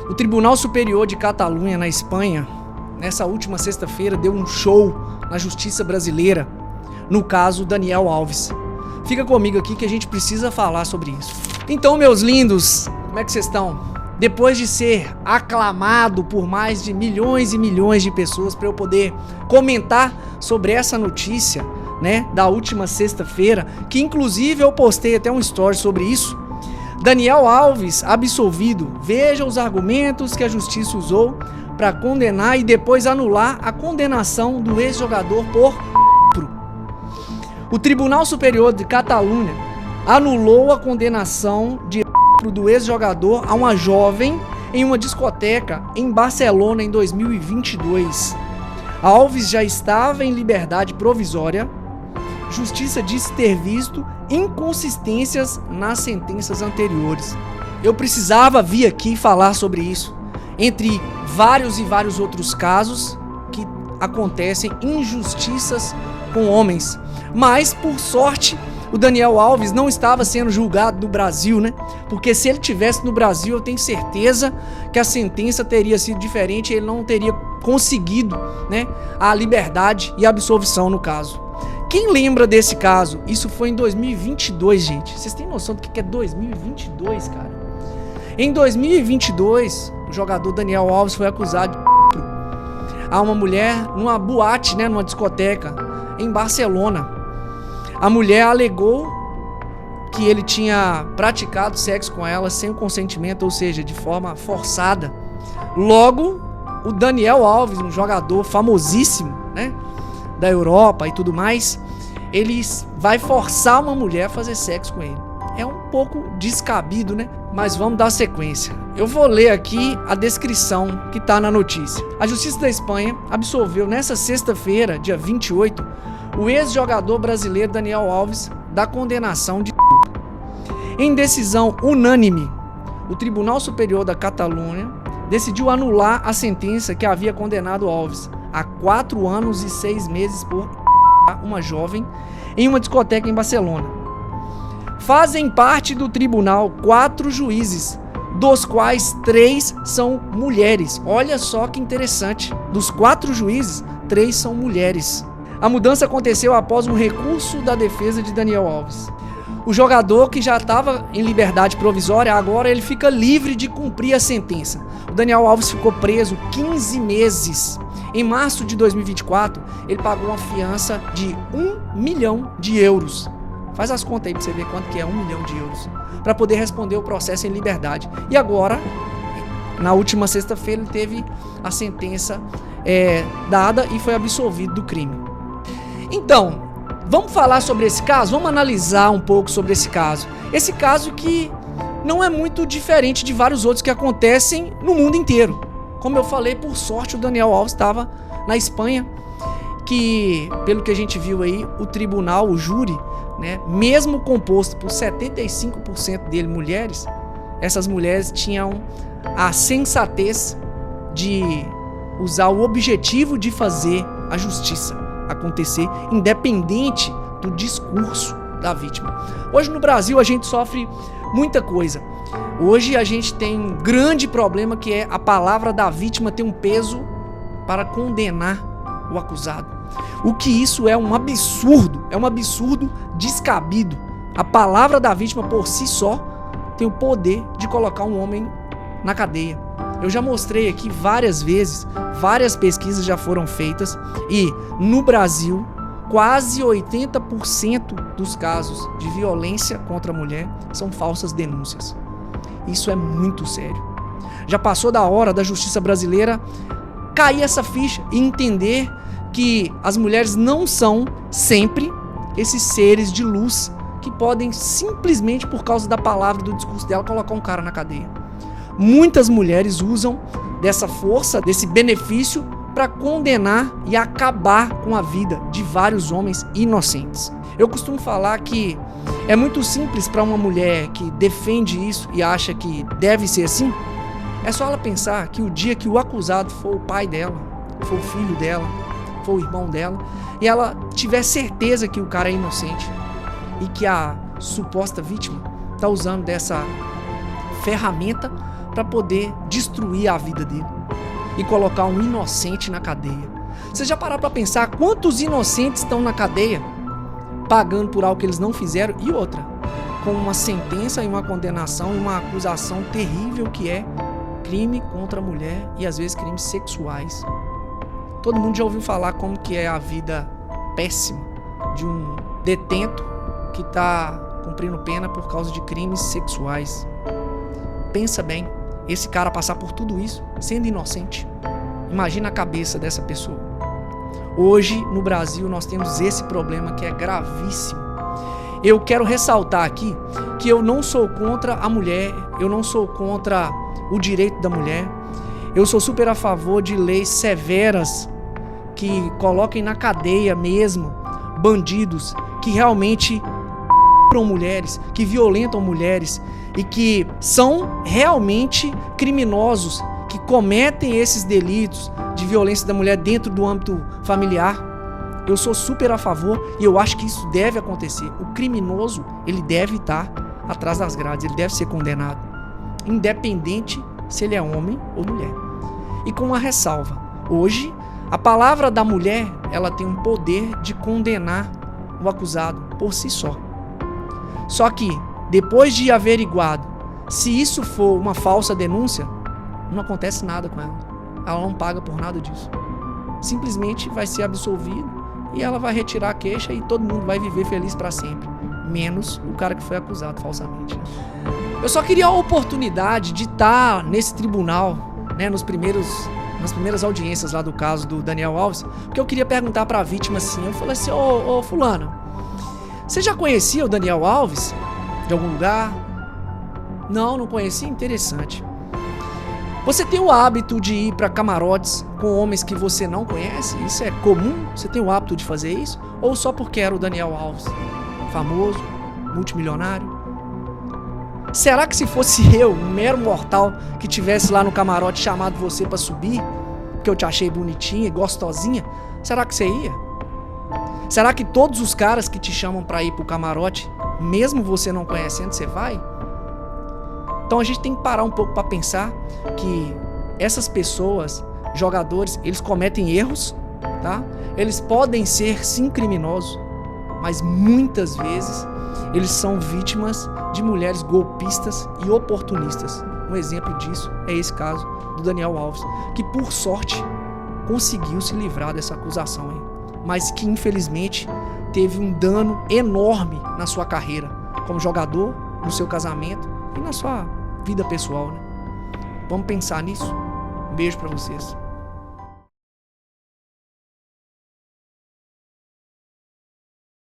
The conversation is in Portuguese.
O Tribunal Superior de Catalunha, na Espanha, nessa última sexta-feira, deu um show na justiça brasileira no caso Daniel Alves. Fica comigo aqui que a gente precisa falar sobre isso. Então, meus lindos, como é que vocês estão? Depois de ser aclamado por mais de milhões e milhões de pessoas para eu poder comentar sobre essa notícia, né, da última sexta-feira, que inclusive eu postei até um story sobre isso. Daniel Alves absolvido. Veja os argumentos que a justiça usou para condenar e depois anular a condenação do ex-jogador por O Tribunal Superior de Catalunha anulou a condenação de do ex-jogador a uma jovem em uma discoteca em Barcelona em 2022. Alves já estava em liberdade provisória. Justiça disse ter visto inconsistências nas sentenças anteriores. Eu precisava vir aqui falar sobre isso, entre vários e vários outros casos que acontecem injustiças com homens. Mas, por sorte, o Daniel Alves não estava sendo julgado no Brasil, né? Porque se ele tivesse no Brasil, eu tenho certeza que a sentença teria sido diferente e ele não teria conseguido, né, a liberdade e a absolvição no caso. Quem lembra desse caso? Isso foi em 2022, gente. Vocês têm noção do que é 2022, cara? Em 2022, o jogador Daniel Alves foi acusado de a uma mulher numa boate, né, numa discoteca em Barcelona. A mulher alegou que ele tinha praticado sexo com ela sem o consentimento, ou seja, de forma forçada. Logo, o Daniel Alves, um jogador famosíssimo, né, da Europa e tudo mais, ele vai forçar uma mulher a fazer sexo com ele. É um pouco descabido, né? Mas vamos dar sequência. Eu vou ler aqui a descrição que está na notícia. A Justiça da Espanha absolveu nessa sexta-feira, dia 28, o ex-jogador brasileiro Daniel Alves da condenação de Em decisão unânime, o Tribunal Superior da Catalunha decidiu anular a sentença que havia condenado Alves a 4 anos e 6 meses por uma jovem em uma discoteca em Barcelona. Fazem parte do tribunal 4 juízes, dos quais 3 são mulheres. Olha só que interessante. Dos 4 juízes, 3 são mulheres. A mudança aconteceu após um recurso da defesa de Daniel Alves. O jogador, que já estava em liberdade provisória, agora ele fica livre de cumprir a sentença. O Daniel Alves ficou preso 15 meses. Em março de 2024, ele pagou uma fiança de 1 milhão de euros. Faz as contas aí para você ver quanto que é 1 milhão de euros. Para poder responder o processo em liberdade. E agora, na última sexta-feira, ele teve a sentença dada e foi absolvido do crime. Então, vamos falar sobre esse caso? Vamos analisar um pouco sobre esse caso. Esse caso que não é muito diferente de vários outros que acontecem no mundo inteiro. Como eu falei, por sorte o Daniel Alves estava na Espanha, que, pelo que a gente viu aí, o tribunal, o júri, né, mesmo composto por 75% dele mulheres, essas mulheres tinham a sensatez de usar o objetivo de fazer a justiça acontecer, independente do discurso da vítima. Hoje no Brasil a gente sofre muita coisa. Hoje a gente tem um grande problema, que é a palavra da vítima ter um peso para condenar o acusado. O que isso é um absurdo descabido. A palavra da vítima por si só tem o poder de colocar um homem na cadeia. Eu já mostrei aqui várias vezes, várias pesquisas já foram feitas e no Brasil quase 80% dos casos de violência contra a mulher são falsas denúncias. Isso é muito sério. Já passou da hora da justiça brasileira cair essa ficha e entender que as mulheres não são sempre esses seres de luz que podem simplesmente, por causa da palavra, do discurso dela, colocar um cara na cadeia. Muitas mulheres usam dessa força, desse benefício, para condenar e acabar com a vida de vários homens inocentes. Eu costumo falar que é muito simples para uma mulher que defende isso e acha que deve ser assim. É só ela pensar que o dia que o acusado for o pai dela, for o filho dela, for o irmão dela, e ela tiver certeza que o cara é inocente e que a suposta vítima está usando dessa ferramenta para poder destruir a vida dele e colocar um inocente na cadeia. Você já parou para pensar quantos inocentes estão na cadeia pagando por algo que eles não fizeram? E outra, com uma sentença e uma condenação e uma acusação terrível que é crime contra a mulher e às vezes crimes sexuais. Todo mundo já ouviu falar como que é a vida péssima de um detento que está cumprindo pena por causa de crimes sexuais. Pensa bem, esse cara passar por tudo isso sendo inocente. Imagina a cabeça dessa pessoa. Hoje, no Brasil, nós temos esse problema que é gravíssimo. Eu quero ressaltar aqui que eu não sou contra a mulher, eu não sou contra o direito da mulher. Eu sou super a favor de leis severas que coloquem na cadeia mesmo bandidos que realmente mulheres, que violentam mulheres e que são realmente criminosos, que cometem esses delitos de violência da mulher dentro do âmbito familiar. Eu sou super a favor e eu acho que isso deve acontecer. O criminoso, ele deve estar atrás das grades, ele deve ser condenado, independente se ele é homem ou mulher. E com uma ressalva, hoje a palavra da mulher, ela tem um poder de condenar o acusado por si só. Só que, depois de averiguado, se isso for uma falsa denúncia, não acontece nada com ela. Ela não paga por nada disso. Simplesmente vai ser absolvido e ela vai retirar a queixa e todo mundo vai viver feliz para sempre. Menos o cara que foi acusado falsamente. Eu só queria a oportunidade de estar nesse tribunal, né, nas primeiras audiências lá do caso do Daniel Alves, porque eu queria perguntar para a vítima assim, eu falei assim, ô fulano, você já conhecia o Daniel Alves? De algum lugar? Não conhecia? Interessante. Você tem o hábito de ir para camarotes com homens que você não conhece? Isso é comum? Você tem o hábito de fazer isso? Ou só porque era o Daniel Alves? Famoso? Multimilionário? Será que se fosse eu, um mero mortal, que tivesse lá no camarote chamado você para subir, porque eu te achei bonitinha e gostosinha, será que você ia? Será que todos os caras que te chamam para ir pro camarote, mesmo você não conhecendo, você vai? Então a gente tem que parar um pouco para pensar que essas pessoas, jogadores, eles cometem erros, tá? Eles podem ser sim criminosos, mas muitas vezes eles são vítimas de mulheres golpistas e oportunistas. Um exemplo disso é esse caso do Daniel Alves, que por sorte conseguiu se livrar dessa acusação aí, mas que infelizmente teve um dano enorme na sua carreira como jogador, no seu casamento e na sua vida pessoal, né? Vamos pensar nisso? Um beijo pra vocês.